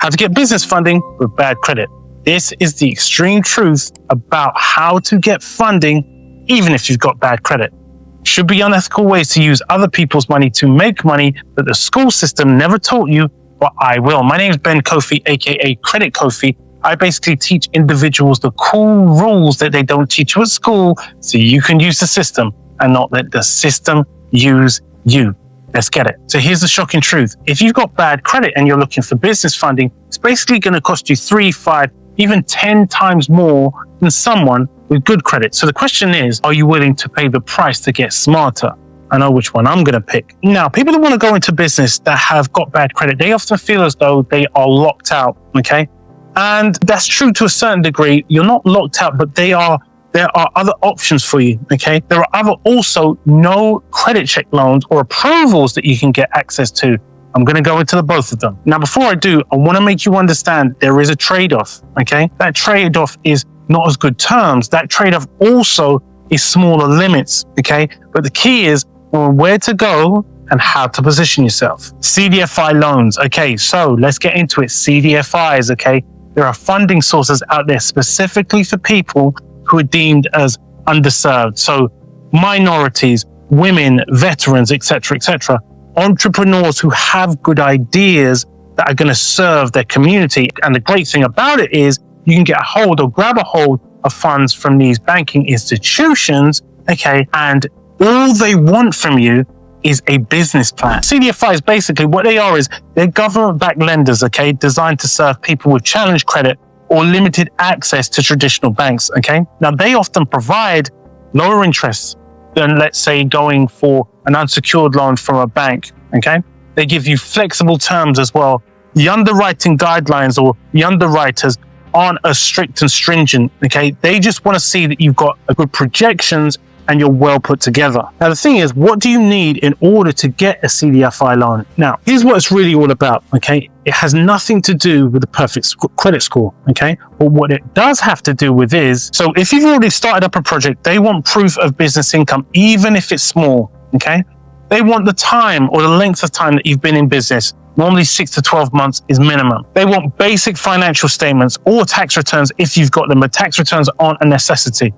How to get business funding with bad credit. This is the extreme truth about how to get funding even if you've got bad credit. Should be unethical ways to use other people's money to make money that the school system never taught you, but I will. My name is Ben Kofi, aka Credit Kofi. I basically teach individuals the cool rules that they don't teach you at school so you can use the system and not let the system use you. Let's get it. So here's the shocking truth. If you've got bad credit and you're looking for business funding, it's basically going to cost you 3, 5, even 10 times more than someone with good credit. So the question is, are you willing to pay the price to get smarter? I know which one I'm going to pick. Now, people that want to go into business that have got bad credit, they often feel as though they are locked out, okay? And that's true to a certain degree. You're not locked out, but there are other options for you, okay? There are other also no credit check loans or approvals that you can get access to. I'm going to go into both of them. Now, before I do, I want to make you understand there is a trade-off, okay? That trade-off is not as good terms. That trade-off also is smaller limits, okay? But the key is where to go and how to position yourself. CDFI loans. Okay, so let's get into it. CDFIs, okay? There are funding sources out there specifically for people who are deemed as underserved. So minorities, women, veterans, etc., etc. Entrepreneurs who have good ideas that are going to serve their community. And the great thing about it is you can get a hold or grab a hold of funds from these banking institutions, okay? And all they want from you is a business plan. CDFIs, basically what they are is they're government-backed lenders, okay? Designed to serve people with challenged credit or limited access to traditional banks, okay? Now, they often provide lower interest than, let's say, going for an unsecured loan from a bank, okay? They give you flexible terms as well. The underwriting guidelines or the underwriters aren't as strict and stringent, okay? They just want to see that you've got a good projections and you're well put together. Now, the thing is, what do you need in order to get a CDFI loan? Now, here's what it's really all about, okay? It has nothing to do with the perfect credit score, okay? But what it does have to do with is, so if you've already started up a project, they want proof of business income, even if it's small, okay? They want the time or the length of time that you've been in business. Normally 6 to 12 months is minimum. They want basic financial statements or tax returns if you've got them, but tax returns aren't a necessity.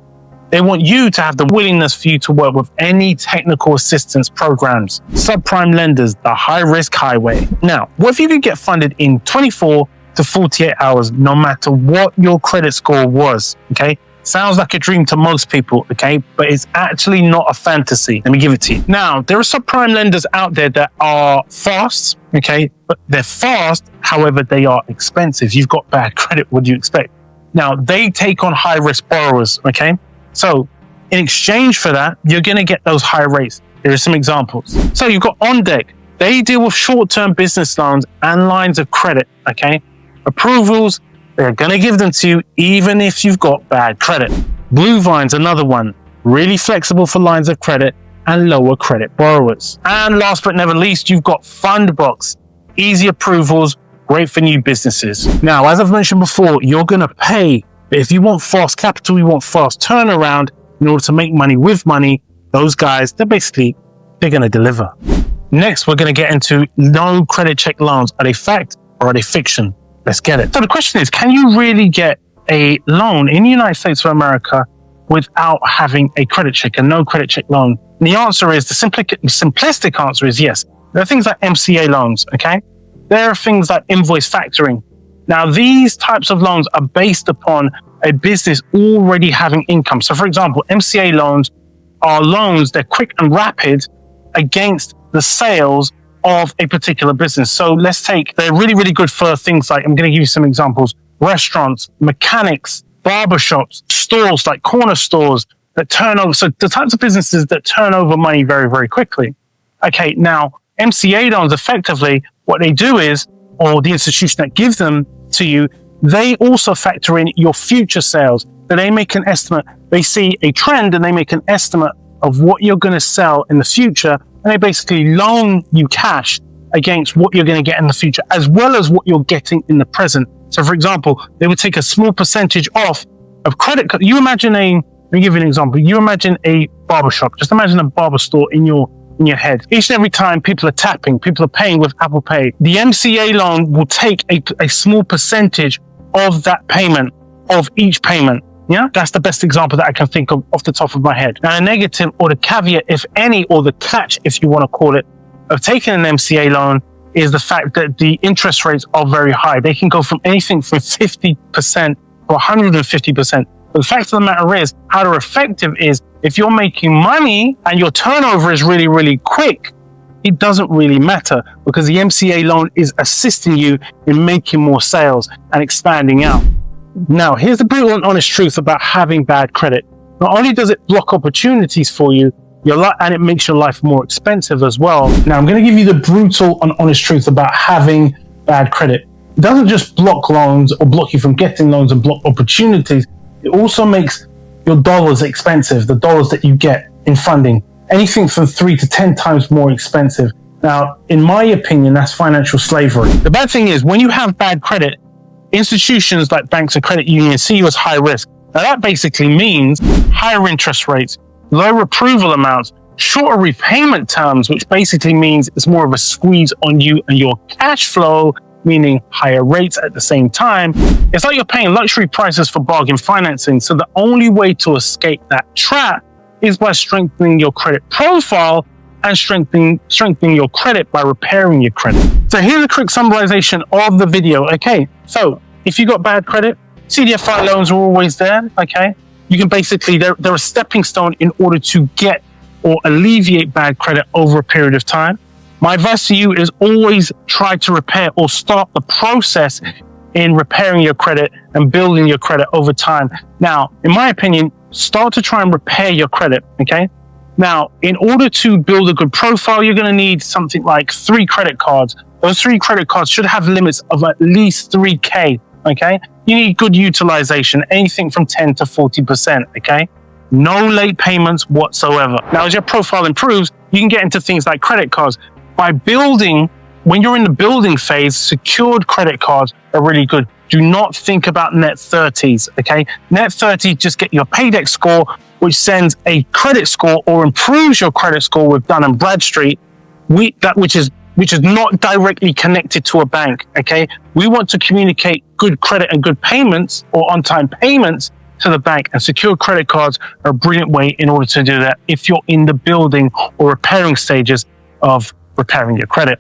They want you to have the willingness for you to work with any technical assistance programs, subprime lenders, the high-risk highway. Now, what if you could get funded in 24 to 48 hours, no matter what your credit score was, okay? Sounds like a dream to most people, okay? But it's actually not a fantasy. Let me give it to you. Now, there are subprime lenders out there that are fast, okay? But they're fast, however, they are expensive. You've got bad credit, what do you expect? Now, they take on high-risk borrowers, okay? So in exchange for that, you're going to get those high rates. Here are some examples. So you've got On Deck. They deal with short-term business loans and lines of credit, okay? Approvals, they're going to give them to you even if you've got bad credit. Blue Vine's another one. Really flexible for lines of credit and lower credit borrowers. And last but never least, you've got Fundbox. Easy approvals, great for new businesses. Now, as I've mentioned before, you're going to pay. But if you want fast capital, you want fast turnaround in order to make money with money, those guys, they're going to deliver. Next, we're going to get into no credit check loans. Are they fact or are they fiction? Let's get it. So the question is, can you really get a loan in the United States of America without having a credit check, a no credit check loan? And the answer is, the simplistic answer is yes. There are things like MCA loans, okay? There are things like invoice factoring. Now, these types of loans are based upon a business already having income. So, for example, MCA loans are loans that are quick and rapid against the sales of a particular business. So they're really, really good for things like, I'm going to give you some examples, restaurants, mechanics, barbershops, stores like corner stores that turn over. So the types of businesses that turn over money very, very quickly. Okay, now, MCA loans, effectively, what they do is, or the institution that gives them to you, they also factor in your future sales. So they make an estimate. They see a trend and they make an estimate of what you're going to sell in the future. And they basically loan you cash against what you're going to get in the future, as well as what you're getting in the present. So, for example, they would take a small percentage off of credit. You imagine let me give you an example. You imagine a barbershop. Just imagine a barber store in your in your head. Each and every time people are paying with Apple Pay, the MCA loan will take a small percentage of that payment, of each payment. Yeah, that's the best example that I can think of off the top of my head. Now, the negative or the caveat, if any, or the catch, if you want to call it, of taking an MCA loan is the fact that the interest rates are very high. They can go from anything from 50% to 150%. But the fact of the matter is, how they're effective is if you're making money and your turnover is really, really quick, it doesn't really matter because the MCA loan is assisting you in making more sales and expanding out. Now, here's the brutal and honest truth about having bad credit. Not only does it block opportunities for you, and it makes your life more expensive as well. Now, I'm going to give you the brutal and honest truth about having bad credit. It doesn't just block loans or block you from getting loans and block opportunities. It also makes your dollars expensive, the dollars that you get in funding, anything from 3 to 10 times more expensive. Now, in my opinion, that's financial slavery. The bad thing is when you have bad credit, institutions like banks and credit unions see you as high risk. Now, that basically means higher interest rates, lower approval amounts, shorter repayment terms, which basically means it's more of a squeeze on you and your cash flow, meaning higher rates at the same time. It's like you're paying luxury prices for bargain financing. So the only way to escape that trap is by strengthening your credit profile and strengthening your credit by repairing your credit. So here's a quick summarization of the video. Okay, so if you got bad credit, CDFI loans are always there. Okay, you can basically, they're a stepping stone in order to get or alleviate bad credit over a period of time. My advice to you is always try to repair or start the process in repairing your credit and building your credit over time. Now, in my opinion, start to try and repair your credit, okay? Now, in order to build a good profile, you're going to need something like 3 credit cards. Those 3 credit cards should have limits of at least 3K, okay? You need good utilization, anything from 10 to 40%, okay? No late payments whatsoever. Now, as your profile improves, you can get into things like credit cards. By building, when you're in the building phase, secured credit cards are really good. Do not think about net 30s, okay? Net 30, just get your paydex score, which sends a credit score or improves your credit score with Dun & Bradstreet, which is not directly connected to a bank, okay? We want to communicate good credit and good payments or on-time payments to the bank, and secured credit cards are a brilliant way in order to do that if you're in the building or repairing stages of repairing your credit.